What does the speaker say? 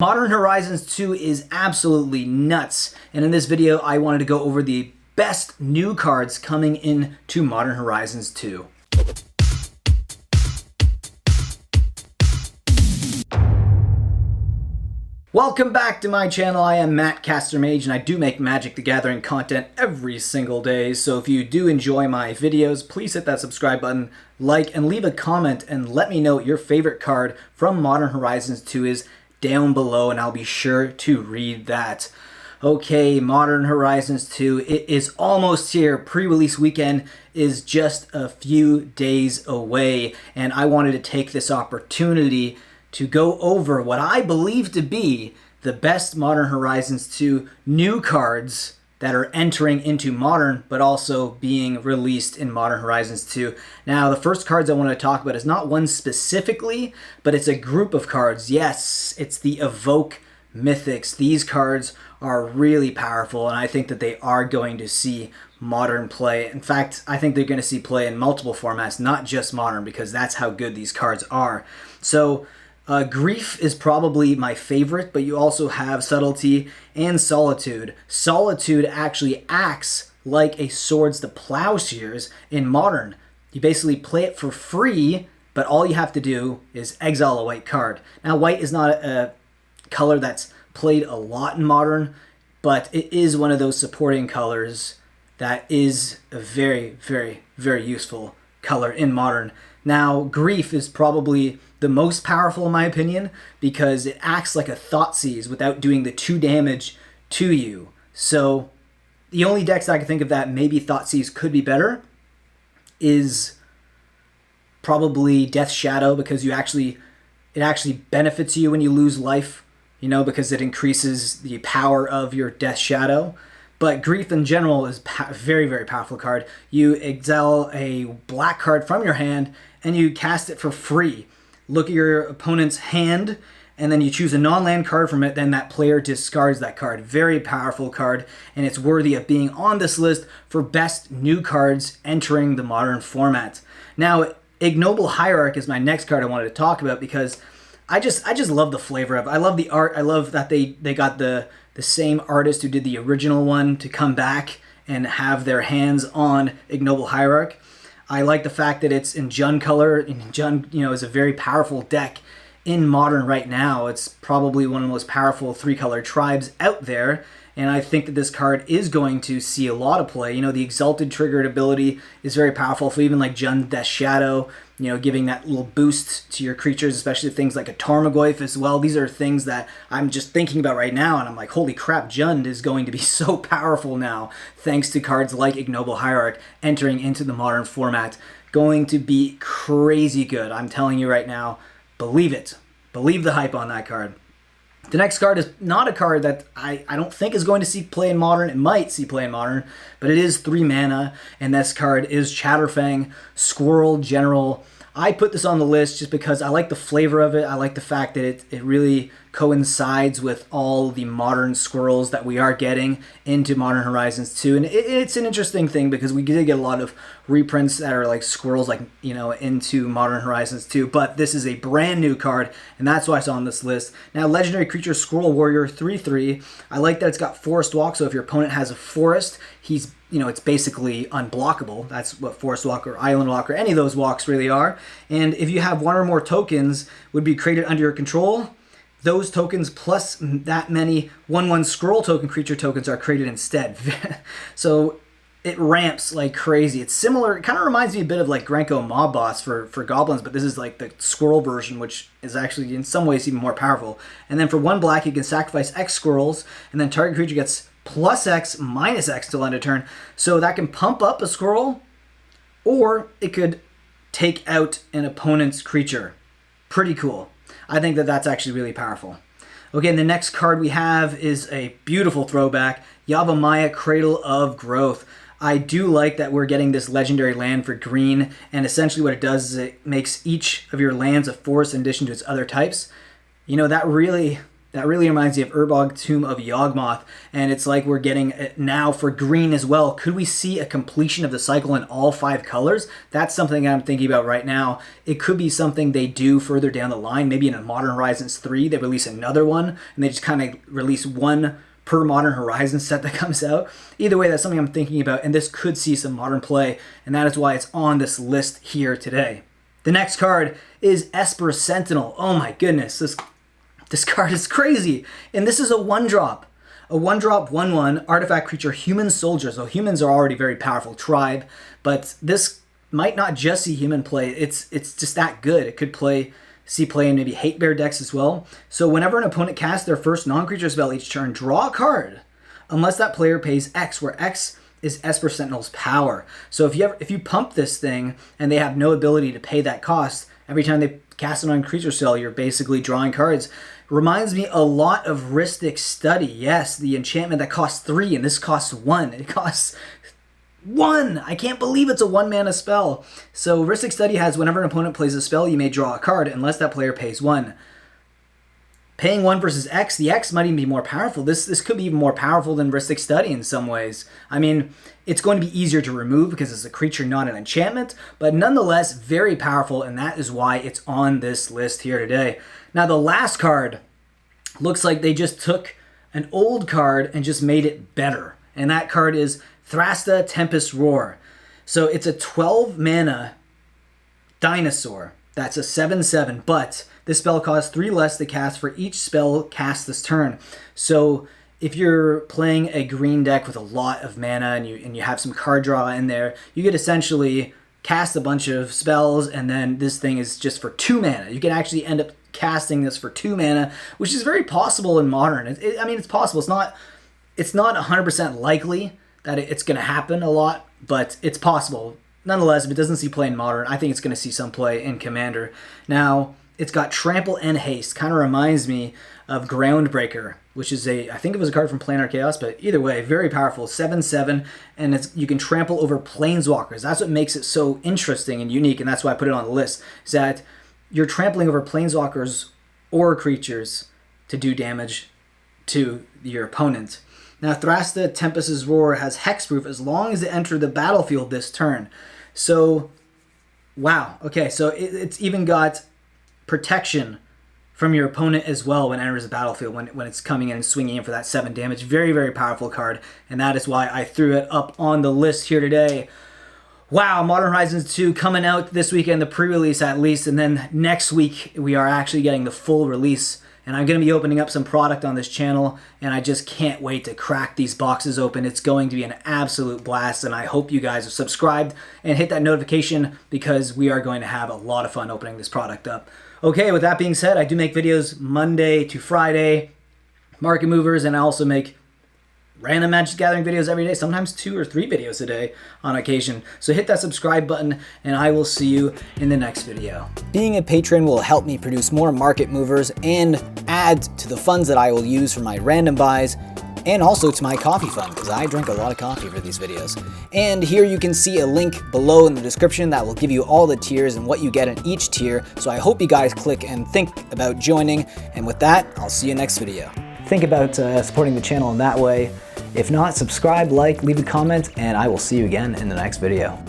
Modern Horizons 2 is absolutely nuts, and in this video I wanted to go over the best new cards coming into Modern Horizons 2. Welcome back to my channel. I am Mattcaster Mage, and I do make Magic the Gathering content every single day, so if you do enjoy my videos, please hit that subscribe button, like, and leave a comment, and let me know what your favorite card from Modern Horizons 2 is down below, and I'll be sure to read that. Okay, Modern Horizons 2, it is almost here. Pre-release weekend is just a few days away, and I wanted to take this opportunity to go over what I believe to be the best Modern Horizons 2 new cards that are entering into Modern, but also being released in Modern Horizons 2. Now, the first cards I want to talk about is not one specifically, but it's a group of cards. Yes, it's the Evoke Mythics. These cards are really powerful, and I think that they are going to see Modern play. In fact, I think they're going to see play in multiple formats, not just Modern, because that's how good these cards are. So, Grief is probably my favorite, but you also have Subtlety and Solitude. Solitude actually acts like a Swords to Plowshares in Modern. You basically play it for free, but all you have to do is exile a white card. Now, white is not a color that's played a lot in Modern, but it is one of those supporting colors that is a very, very, very useful color in Modern. Now, Grief is probably the most powerful in my opinion because it acts like a Thoughtseize without doing the 2 damage to you. So the only decks I can think of that maybe Thoughtseize could be better is probably Death Shadow, because it actually benefits you when you lose life, you know, because it increases the power of your Death Shadow. But Grief in general is a very, very powerful card. You exile a black card from your hand and you cast it for free. Look at your opponent's hand, and then you choose a non-land card from it, then that player discards that card. Very powerful card, and it's worthy of being on this list for best new cards entering the Modern format. Now, Ignoble Hierarch is my next card I wanted to talk about because I just love the flavor of it. I love the art. I love that they got the same artist who did the original one to come back and have their hands on Ignoble Hierarch. I like the fact that it's in Jund color, and Jund, you know, is a very powerful deck in Modern right now. It's probably one of the most powerful 3-color tribes out there, and I think that this card is going to see a lot of play. You know, the Exalted triggered ability is very powerful for even like Jund Death Shadow, you know, giving that little boost to your creatures, especially things like a Tarmogoyf as well. These are things that I'm just thinking about right now, and I'm like, holy crap, Jund is going to be so powerful now, thanks to cards like Ignoble Hierarch entering into the Modern format. Going to be crazy good. I'm telling you right now, believe it. Believe the hype on that card. The next card is not a card that I don't think is going to see play in Modern. It might see play in Modern, but it is 3 mana, and this card is Chatterfang, Squirrel General. I put this on the list just because I like the flavor of it. I like the fact that it really coincides with all the modern squirrels that we are getting into Modern Horizons 2. And it's an interesting thing because we did get a lot of reprints that are like squirrels, like, you know, into Modern Horizons 2. But this is a brand new card, and that's why it's on this list. Now, Legendary Creature Squirrel Warrior 3/3. I like that it's got Forest Walk, so if your opponent has a forest, he's, you know, it's basically unblockable. That's what Forest Walk or Island Walk or any of those walks really are. And if you have 1 or more tokens would be created under your control, those tokens plus that many 1/1 scroll token creature tokens are created instead. So it ramps like crazy. It's similar, it kind of reminds me a bit of like Grenko Mob Boss for goblins, but this is like the squirrel version, which is actually in some ways even more powerful. And then for 1 black, you can sacrifice X squirrels, and then target creature gets +X, -X till end of turn. So that can pump up a squirrel, or it could take out an opponent's creature. Pretty cool. I think that that's actually really powerful. Okay, and the next card we have is a beautiful throwback, Yabbamaya, Cradle of Growth. I do like that we're getting this legendary land for green, and essentially what it does is it makes each of your lands a forest in addition to its other types. You know, that really That really reminds me of Urbog Tomb of Yawgmoth, and it's like we're getting it now for green as well. Could we see a completion of the cycle in all 5 colors? That's something I'm thinking about right now. It could be something they do further down the line. Maybe in a Modern Horizons 3, they release another one, and they just kind of release one per Modern Horizons set that comes out. Either way, that's something I'm thinking about, and this could see some modern play, and that is why it's on this list here today. The next card is Esper Sentinel. Oh my goodness, this card is crazy. And this is a 1-drop. A 1-drop 1/1 artifact creature human soldier. So humans are already very powerful tribe, but this might not just see human play. It's just that good. It could see play in maybe hate bear decks as well. So whenever an opponent casts their first non-creature spell each turn, draw a card. Unless that player pays X, where X is Esper Sentinel's power. So if you pump this thing and they have no ability to pay that cost, every time they cast it on creature spell, you're basically drawing cards. Reminds me a lot of Rhystic Study. Yes, the enchantment that costs 3 and this costs 1. It costs 1! I can't believe it's a 1-mana spell. So Rhystic Study has whenever an opponent plays a spell, you may draw a card unless that player pays 1. Paying 1 versus X, the X might even be more powerful. This could be even more powerful than Rhystic Study in some ways. I mean, it's going to be easier to remove because it's a creature, not an enchantment, but nonetheless very powerful, and that is why it's on this list here today. Now the last card looks like they just took an old card and just made it better, and that card is Thrasta Tempus Roar. So it's a 12-mana dinosaur. That's a 7/7, but this spell costs 3 less to cast for each spell cast this turn. So if you're playing a green deck with a lot of mana and you have some card draw in there, you could essentially cast a bunch of spells, and then this thing is just for 2 mana. You can actually end up casting this for 2 mana, which is very possible in Modern. I mean, it's possible. It's not 100% likely that it's going to happen a lot, but it's possible. Nonetheless, if it doesn't see play in Modern, I think it's going to see some play in Commander. Now, it's got Trample and Haste. Kind of reminds me of Groundbreaker, which is I think it was a card from Planar Chaos, but either way, very powerful. 7/7, and you can trample over Planeswalkers. That's what makes it so interesting and unique, and that's why I put it on the list, is that you're trampling over Planeswalkers or creatures to do damage to your opponent. Now, Thrasta Tempest's Roar has hexproof as long as it enters the battlefield this turn. So, wow. Okay, so it's even got protection from your opponent as well when it enters the battlefield, when it's coming in and swinging in for that 7 damage. Very, very powerful card, and that is why I threw it up on the list here today. Wow, Modern Horizons 2 coming out this weekend, the pre-release at least, and then next week we are actually getting the full release. And I'm going to be opening up some product on this channel, and I just can't wait to crack these boxes open. It's going to be an absolute blast, and I hope you guys are subscribed and hit that notification because we are going to have a lot of fun opening this product up. Okay, with that being said, I do make videos Monday to Friday, market movers, and I also make random Magic Gathering videos every day, sometimes 2 or 3 videos a day on occasion. So hit that subscribe button, and I will see you in the next video. Being a patron will help me produce more market movers and add to the funds that I will use for my random buys, and also to my coffee fund, because I drink a lot of coffee for these videos. And here you can see a link below in the description that will give you all the tiers and what you get in each tier. So I hope you guys click and think about joining. And with that, I'll see you next video. Think about supporting the channel in that way. If not, subscribe, like, leave a comment, and I will see you again in the next video.